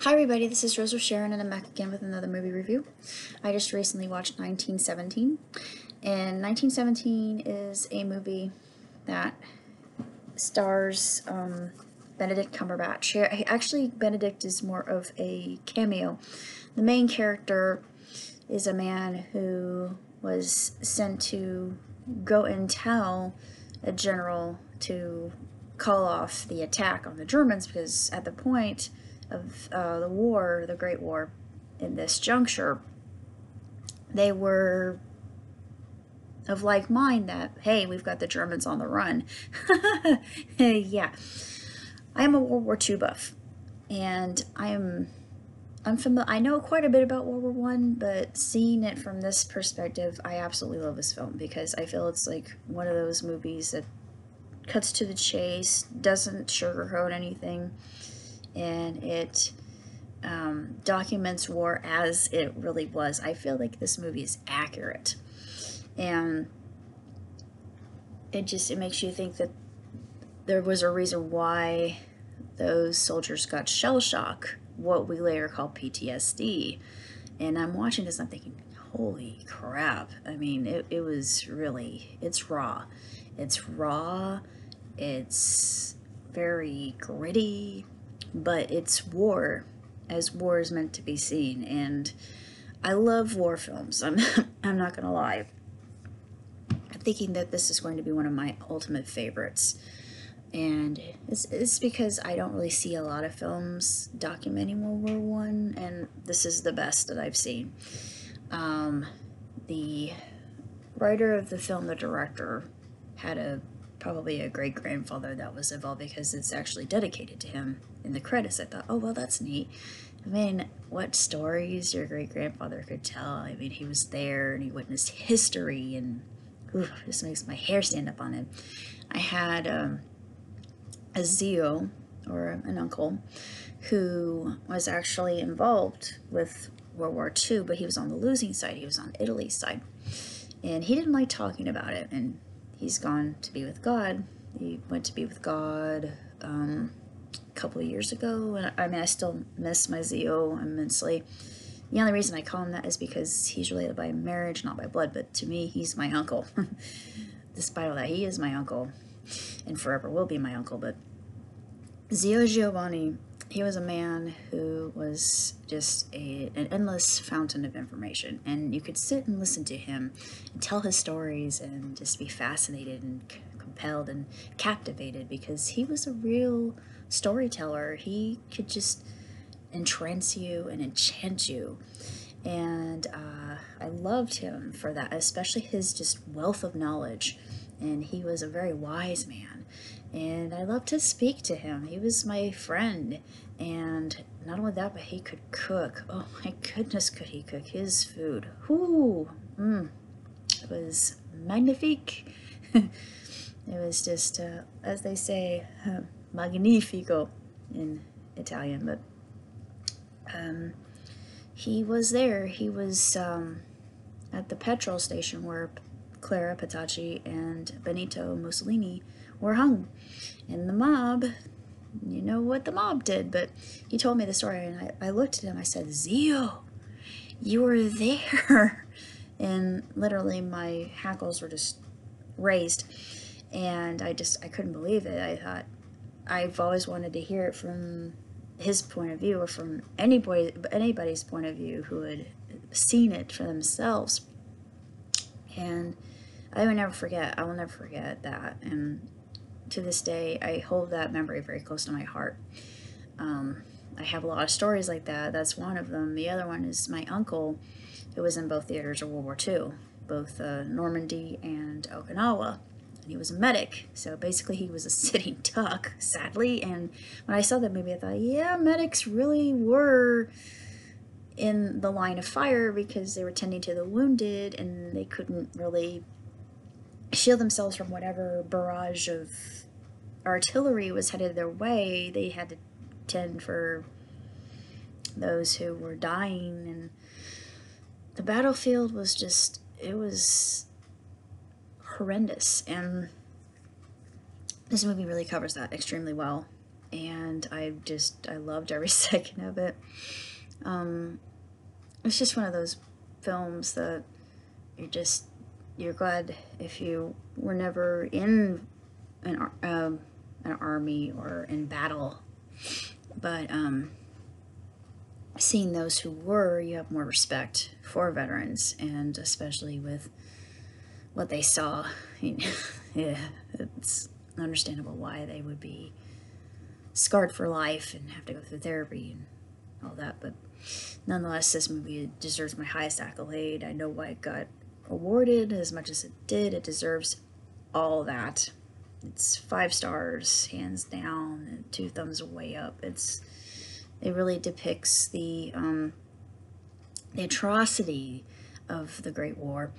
Hi everybody, this is Rose Sharon and I'm back again with another movie review. I just recently watched 1917, and 1917 is a movie that stars Benedict Cumberbatch. Actually, Benedict is more of a cameo. The main character is a man who was sent to go and tell a general to call off the attack on the Germans, because at the point of the war, the Great War, in this juncture, they were of like mind that, hey, we've got the Germans on the run. Yeah. I am a World War II buff, and I'm familiar. I know quite a bit about World War One, but seeing it from this perspective, I absolutely love this film because I feel it's like one of those movies that cuts to the chase, doesn't sugarcoat anything, and it documents war as it really was. I feel like this movie is accurate, and it makes you think that there was a reason why those soldiers got shell shock, what we later call PTSD. And I'm watching this, I'm thinking, holy crap. I mean, it was really, it's raw. It's raw, it's very gritty, but it's war, as war is meant to be seen. And I love war films. I'm not gonna lie. I'm thinking that this is going to be one of my ultimate favorites. And it's because I don't really see a lot of films documenting World War One, and this is the best that I've seen. The writer of the film, the director, had probably a great grandfather that was involved, because it's actually dedicated to him in the credits. I thought, oh well, that's neat. I mean, what stories your great grandfather could tell. I mean, he was there and he witnessed history, and ooh, it just makes my hair stand up on it. I had a Zio, or an uncle, who was actually involved with World War II, but he was on the losing side. He was on Italy's side, and he didn't like talking about it, and he's gone to be with God. He went to be with God a couple of years ago, and I mean, I still miss my Zio immensely. The only reason I call him that is because he's related by marriage, not by blood, but to me, he's my uncle. Despite all that, he is my uncle, and forever will be my uncle. But Zio Giovanni, he was a man who was just an endless fountain of information, and you could sit and listen to him and tell his stories and just be fascinated and compelled and captivated, because he was a real storyteller. He could just entrance you and enchant you, and I loved him for that, especially his just wealth of knowledge. And he was a very wise man, and I loved to speak to him. He was my friend, and not only that, but he could cook. Oh my goodness, could he cook his food? Whoo, it was magnifique. It was just, as they say, magnifico in Italian. But he was there. He was at the petrol station where Clara Petacci and Benito Mussolini were hung. And the mob, you know what the mob did, but he told me the story, and I looked at him, I said, Zio, you were there. And literally my hackles were just raised, and I couldn't believe it. I thought, I've always wanted to hear it from his point of view, or from anybody's point of view who had seen it for themselves. And I will never forget that. And to this day, I hold that memory very close to my heart. I have a lot of stories like that. That's one of them. The other one is my uncle, who was in both theaters of World War II, both Normandy and Okinawa. And he was a medic, so basically he was a sitting duck, sadly. And when I saw that movie, I thought, yeah, medics really were in the line of fire, because they were tending to the wounded, and they couldn't really shield themselves from whatever barrage of artillery was headed their way. They had to tend for those who were dying, and the battlefield was just, it was horrendous. And this movie really covers that extremely well. and I loved every second of it. It's just one of those films that you're glad if you were never in an army or in battle, but seeing those who were, you have more respect for veterans, and especially with what they saw. Yeah, it's understandable why they would be scarred for life and have to go through therapy and all that, but nonetheless, this movie deserves my highest accolade. I know why it got awarded as much as it did. It deserves all that. It's 5 stars, hands down, and 2 thumbs way up. It really depicts the atrocity of the Great War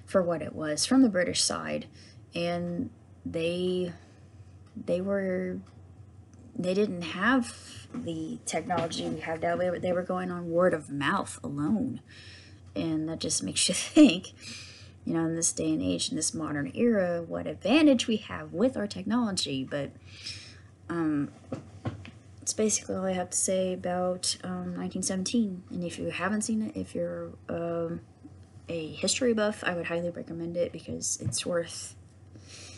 for what it was from the British side, and they didn't have the technology we have now. They were going on word of mouth alone, and that just makes you think, in this day and age, in this modern era, what advantage we have with our technology. But it's basically all I have to say about 1917. And if you haven't seen it, if you're a history buff, I would highly recommend it, because it's worth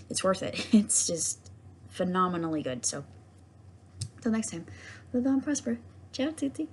it. It's just phenomenally good. So, until next time, live on, prosper. Ciao, tutti.